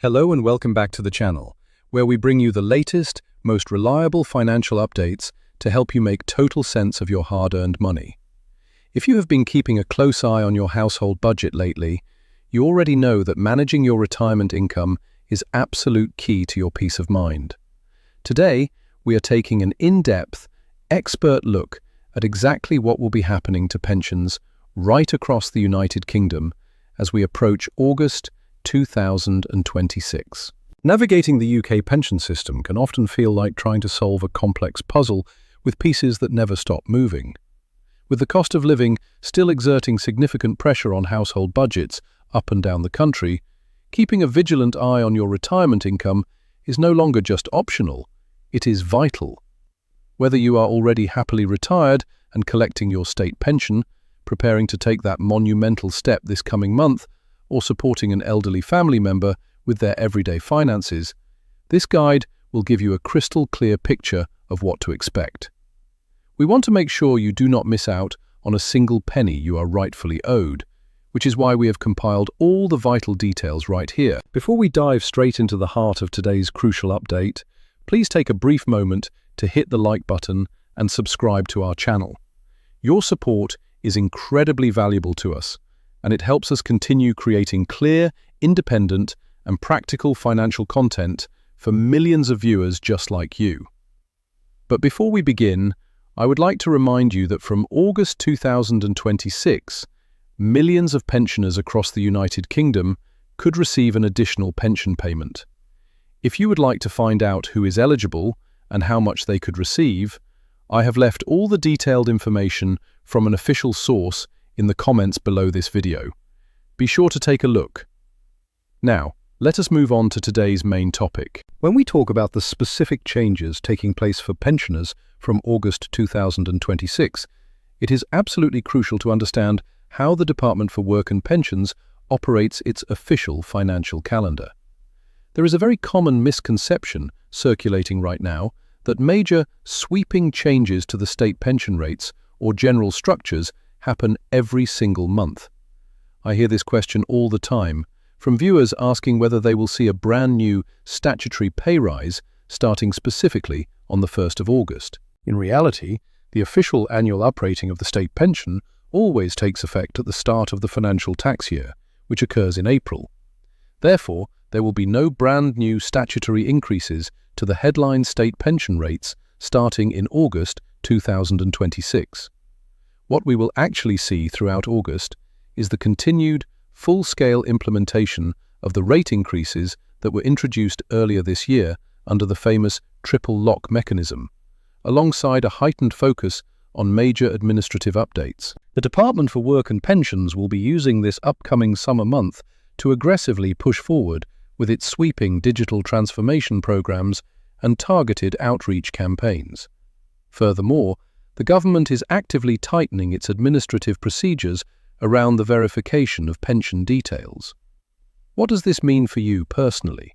Hello and welcome back to the channel, where we bring you the latest, most reliable financial updates to help you make total sense of your hard-earned money. If you have been keeping a close eye on your household budget lately, you already know that managing your retirement income is absolute key to your peace of mind. Today, we are taking an in-depth, expert look at exactly what will be happening to pensions right across the United Kingdom as we approach August 2026. Navigating the UK pension system can often feel like trying to solve a complex puzzle with pieces that never stop moving. With the cost of living still exerting significant pressure on household budgets up and down the country, keeping a vigilant eye on your retirement income is no longer just optional, it is vital. Whether you are already happily retired and collecting your state pension, preparing to take that monumental step this coming month, or supporting an elderly family member with their everyday finances, this guide will give you a crystal clear picture of what to expect. We want to make sure you do not miss out on a single penny you are rightfully owed, which is why we have compiled all the vital details right here. Before we dive straight into the heart of today's crucial update, please take a brief moment to hit the like button and subscribe to our channel. Your support is incredibly valuable to us, and it helps us continue creating clear, independent, and practical financial content for millions of viewers just like you. But before we begin, I would like to remind you that from August 2026, millions of pensioners across the United Kingdom could receive an additional pension payment. If you would like to find out who is eligible and how much they could receive, I have left all the detailed information from an official source in the comments below this video. Be sure to take a look. Now, let us move on to today's main topic. When we talk about the specific changes taking place for pensioners from August 2026, it is absolutely crucial to understand how the Department for Work and Pensions operates its official financial calendar. There is a very common misconception circulating right now that major sweeping changes to the state pension rates or general structures happen every single month. I hear this question all the time, from viewers asking whether they will see a brand new statutory pay rise starting specifically on the 1st of August. In reality, the official annual uprating of the state pension always takes effect at the start of the financial tax year, which occurs in April. Therefore, there will be no brand new statutory increases to the headline state pension rates starting in August 2026. What we will actually see throughout August is the continued, full-scale implementation of the rate increases that were introduced earlier this year under the famous triple lock mechanism, alongside a heightened focus on major administrative updates. The Department for Work and Pensions will be using this upcoming summer month to aggressively push forward with its sweeping digital transformation programs and targeted outreach campaigns. Furthermore, the government is actively tightening its administrative procedures around the verification of pension details. What does this mean for you personally?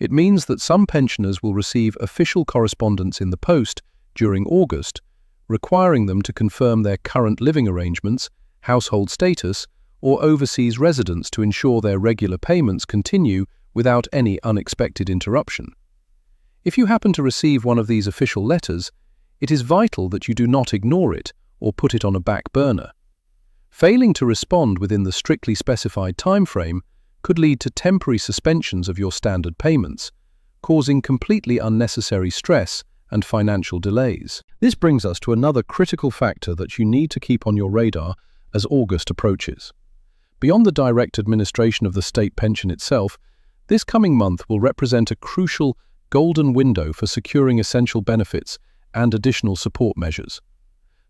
It means that some pensioners will receive official correspondence in the post during August, requiring them to confirm their current living arrangements, household status, or overseas residence to ensure their regular payments continue without any unexpected interruption. If you happen to receive one of these official letters, it is vital that you do not ignore it or put it on a back burner. Failing to respond within the strictly specified time frame could lead to temporary suspensions of your standard payments, causing completely unnecessary stress and financial delays. This brings us to another critical factor that you need to keep on your radar as August approaches. Beyond the direct administration of the state pension itself, this coming month will represent a crucial golden window for securing essential benefits and additional support measures.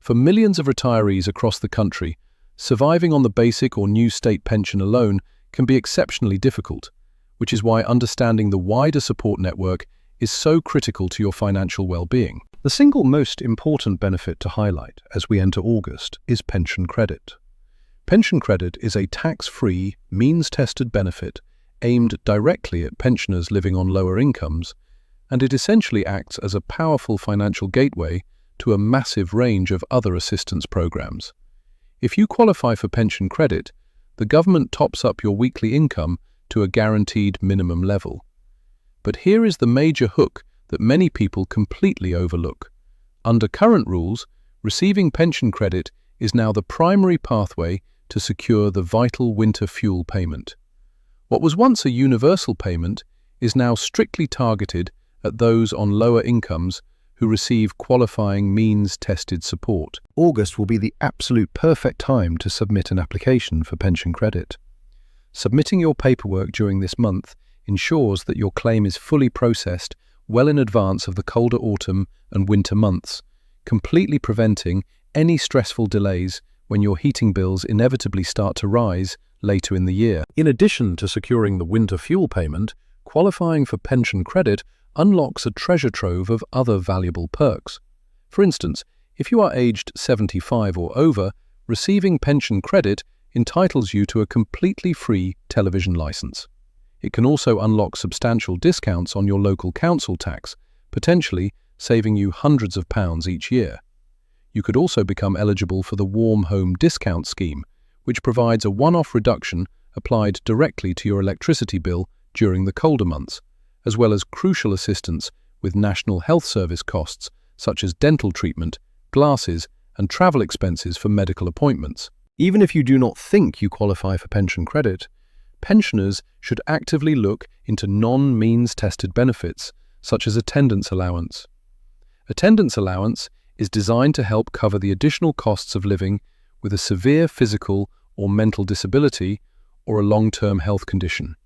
For millions of retirees across the country, surviving on the basic or new state pension alone can be exceptionally difficult, which is why understanding the wider support network is so critical to your financial well-being. The single most important benefit to highlight as we enter August is pension credit. Pension credit is a tax-free, means-tested benefit aimed directly at pensioners living on lower incomes, and it essentially acts as a powerful financial gateway to a massive range of other assistance programs. If you qualify for pension credit, the government tops up your weekly income to a guaranteed minimum level. But here is the major hook that many people completely overlook. Under current rules, receiving pension credit is now the primary pathway to secure the vital winter fuel payment. What was once a universal payment is now strictly targeted at those on lower incomes who receive qualifying means-tested support. August will be the absolute perfect time to submit an application for pension credit. Submitting your paperwork during this month ensures that your claim is fully processed well in advance of the colder autumn and winter months, completely preventing any stressful delays when your heating bills inevitably start to rise later in the year. In addition to securing the winter fuel payment, qualifying for pension credit unlocks a treasure trove of other valuable perks. For instance, if you are aged 75 or over, receiving pension credit entitles you to a completely free television license. It can also unlock substantial discounts on your local council tax, potentially saving you hundreds of pounds each year. You could also become eligible for the Warm Home Discount Scheme, which provides a one-off reduction applied directly to your electricity bill during the colder months, as well as crucial assistance with National Health Service costs such as dental treatment, glasses, and travel expenses for medical appointments. Even if you do not think you qualify for pension credit, pensioners should actively look into non-means-tested benefits, such as attendance allowance. Attendance allowance is designed to help cover the additional costs of living with a severe physical or mental disability or a long-term health condition.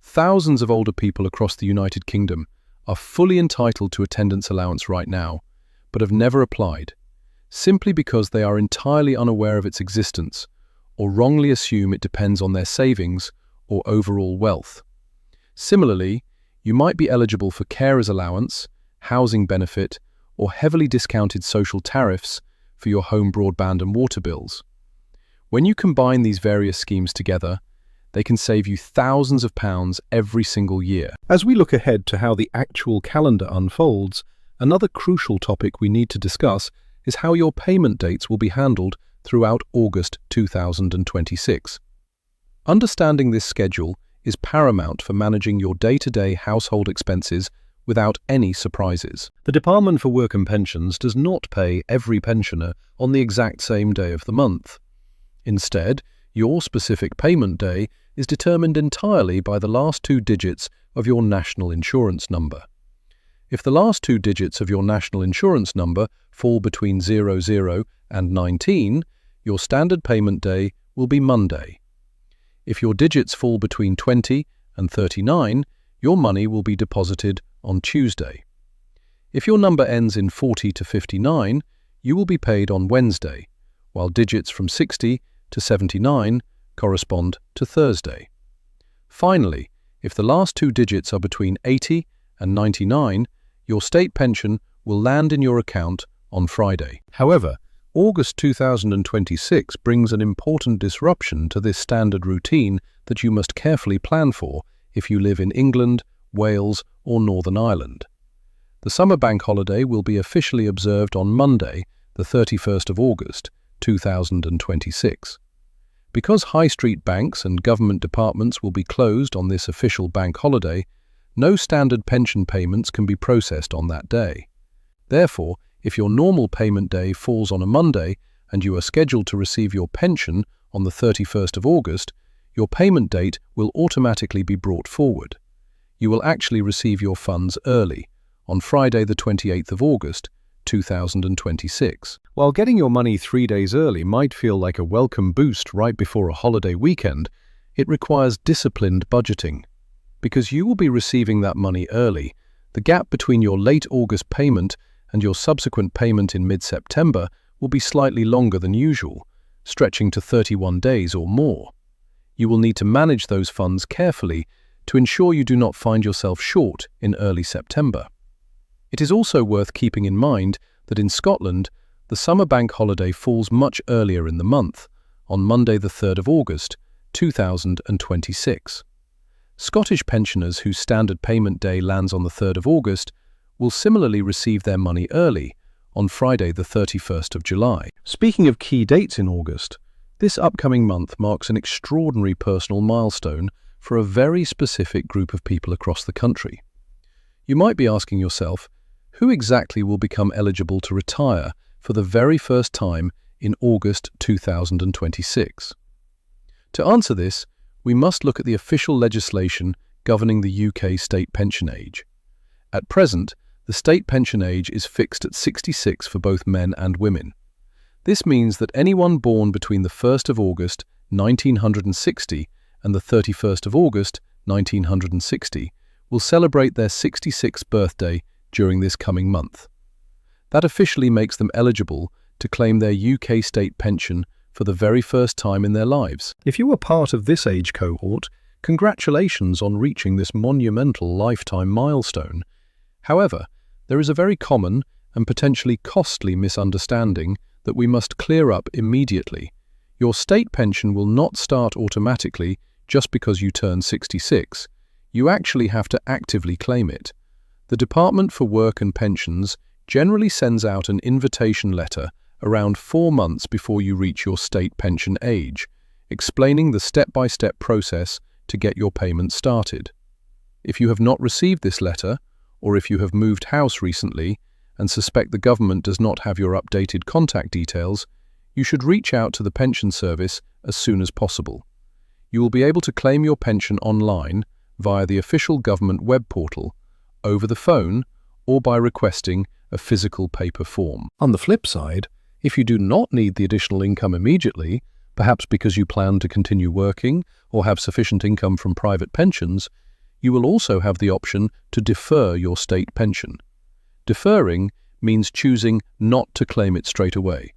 Thousands of older people across the United Kingdom are fully entitled to attendance allowance right now, but have never applied, simply because they are entirely unaware of its existence or wrongly assume it depends on their savings or overall wealth. Similarly, you might be eligible for carers allowance, housing benefit, or heavily discounted social tariffs for your home broadband and water bills. When you combine these various schemes together, they can save you thousands of pounds every single year. As we look ahead to how the actual calendar unfolds, another crucial topic we need to discuss is how your payment dates will be handled throughout August 2026. Understanding this schedule is paramount for managing your day-to-day household expenses without any surprises. The Department for Work and Pensions does not pay every pensioner on the exact same day of the month. Instead, your specific payment day is determined entirely by the last two digits of your national insurance number. If the last two digits of your national insurance number fall between 00 and 19, your standard payment day will be Monday. If your digits fall between 20 and 39, your money will be deposited on Tuesday. If your number ends in 40 to 59, you will be paid on Wednesday, while digits from 60 to 79 correspond to Thursday. Finally, if the last two digits are between 80 and 99, your state pension will land in your account on Friday. However, August 2026 brings an important disruption to this standard routine that you must carefully plan for if you live in England, Wales, or Northern Ireland. The summer bank holiday will be officially observed on Monday, the 31st of August, 2026. Because high street banks and government departments will be closed on this official bank holiday, no standard pension payments can be processed on that day. Therefore, if your normal payment day falls on a Monday and you are scheduled to receive your pension on the 31st of August, your payment date will automatically be brought forward. You will actually receive your funds early, on Friday the 28th of August, 2026. While getting your money 3 days early might feel like a welcome boost right before a holiday weekend, it requires disciplined budgeting. Because you will be receiving that money early, the gap between your late August payment and your subsequent payment in mid-September will be slightly longer than usual, stretching to 31 days or more. You will need to manage those funds carefully to ensure you do not find yourself short in early September. It is also worth keeping in mind that in Scotland, the summer bank holiday falls much earlier in the month, on Monday the 3rd of August, 2026. Scottish pensioners whose standard payment day lands on the 3rd of August will similarly receive their money early, on Friday the 31st of July. Speaking of key dates in August, This upcoming month marks an extraordinary personal milestone for a very specific group of people across the country. You might be asking yourself, who exactly will become eligible to retire for the very first time in August 2026? To answer this, we must look at the official legislation governing the UK state pension age. At present, the state pension age is fixed at 66 for both men and women. This means that anyone born between the 1st of August 1960 and the 31st of August 1960 will celebrate their 66th birthday during this coming month. That officially makes them eligible to claim their UK state pension for the very first time in their lives. If you were part of this age cohort, congratulations on reaching this monumental lifetime milestone. However, there is a very common and potentially costly misunderstanding that we must clear up immediately. Your state pension will not start automatically just because you turn 66. You actually have to actively claim it. The Department for Work and Pensions generally sends out an invitation letter around 4 months before you reach your state pension age, explaining the step-by-step process to get your payment started. If you have not received this letter, or if you have moved house recently and suspect the government does not have your updated contact details, you should reach out to the pension service as soon as possible. You will be able to claim your pension online via the official government web portal, over the phone, or by requesting a physical paper form. On the flip side, if you do not need the additional income immediately, perhaps because you plan to continue working or have sufficient income from private pensions, you will also have the option to defer your state pension. Deferring means choosing not to claim it straight away.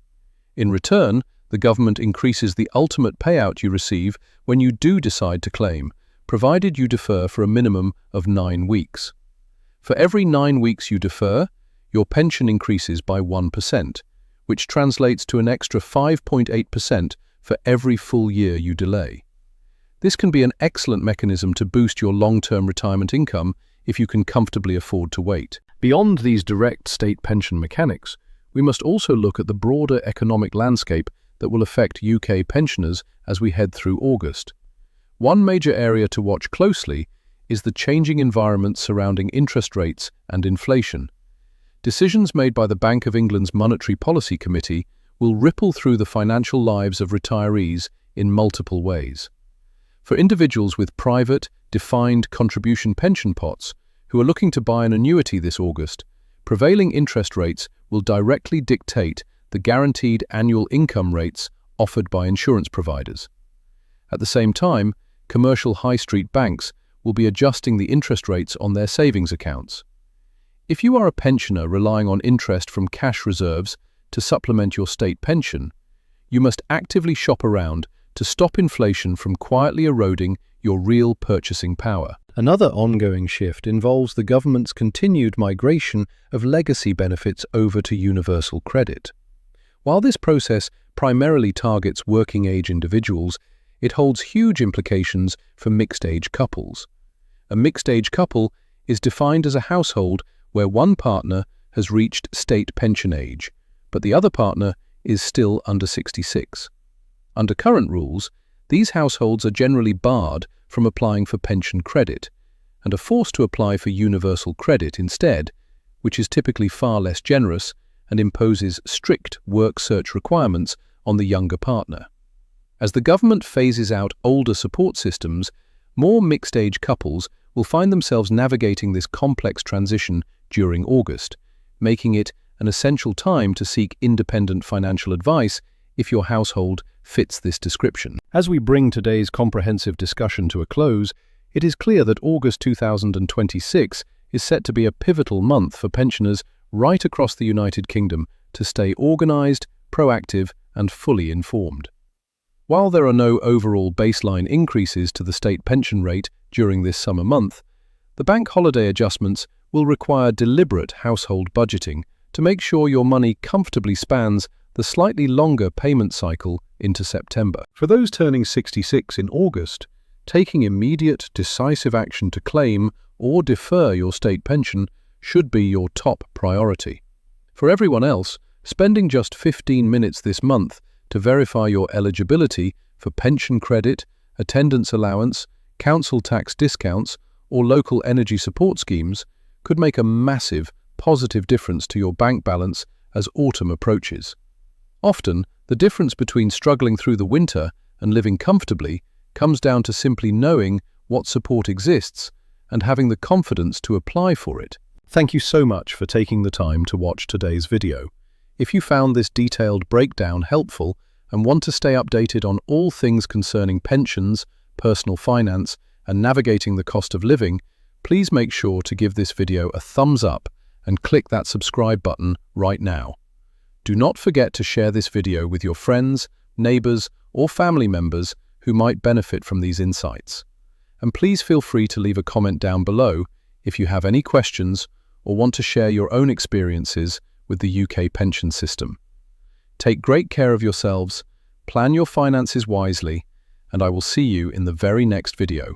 In return, the government increases the ultimate payout you receive when you do decide to claim, provided you defer for a minimum of 9 weeks. For every 9 weeks you defer, your pension increases by 1%, which translates to an extra 5.8% for every full year you delay. This can be an excellent mechanism to boost your long-term retirement income if you can comfortably afford to wait. Beyond these direct state pension mechanics, we must also look at the broader economic landscape that will affect UK pensioners as we head through August. One major area to watch closely is the changing environment surrounding interest rates and inflation. Decisions made by the Bank of England's Monetary Policy Committee will ripple through the financial lives of retirees in multiple ways. For individuals with private, defined contribution pension pots who are looking to buy an annuity this August, prevailing interest rates will directly dictate the guaranteed annual income rates offered by insurance providers. At the same time, commercial high street banks will be adjusting the interest rates on their savings accounts. If you are a pensioner relying on interest from cash reserves to supplement your state pension, you must actively shop around to stop inflation from quietly eroding your real purchasing power. Another ongoing shift involves the government's continued migration of legacy benefits over to universal credit. While this process primarily targets working-age individuals, it holds huge implications for mixed-age couples. A mixed-age couple is defined as a household where one partner has reached state pension age, but the other partner is still under 66. Under current rules, these households are generally barred from applying for pension credit and are forced to apply for universal credit instead, which is typically far less generous and imposes strict work search requirements on the younger partner. As the government phases out older support systems, more mixed-age couples will find themselves navigating this complex transition during August, making it an essential time to seek independent financial advice if your household fits this description. As we bring today's comprehensive discussion to a close, it is clear that August 2026 is set to be a pivotal month for pensioners right across the United Kingdom to stay organised, proactive and fully informed. While there are no overall baseline increases to the state pension rate during this summer month, the bank holiday adjustments will require deliberate household budgeting to make sure your money comfortably spans the slightly longer payment cycle into September. For those turning 66 in August, taking immediate, decisive action to claim or defer your state pension should be your top priority. For everyone else, spending just 15 minutes this month to verify your eligibility for pension credit, attendance allowance, council tax discounts, or local energy support schemes could make a massive, positive difference to your bank balance as autumn approaches. Often, the difference between struggling through the winter and living comfortably comes down to simply knowing what support exists and having the confidence to apply for it. Thank you so much for taking the time to watch today's video. If you found this detailed breakdown helpful and want to stay updated on all things concerning pensions, personal finance, and navigating the cost of living, please make sure to give this video a thumbs up and click that subscribe button right now. Do not forget to share this video with your friends, neighbors, or family members who might benefit from these insights. And please feel free to leave a comment down below if you have any questions or want to share your own experiences with the UK pension system. Take great care of yourselves, plan your finances wisely, and I will see you in the very next video.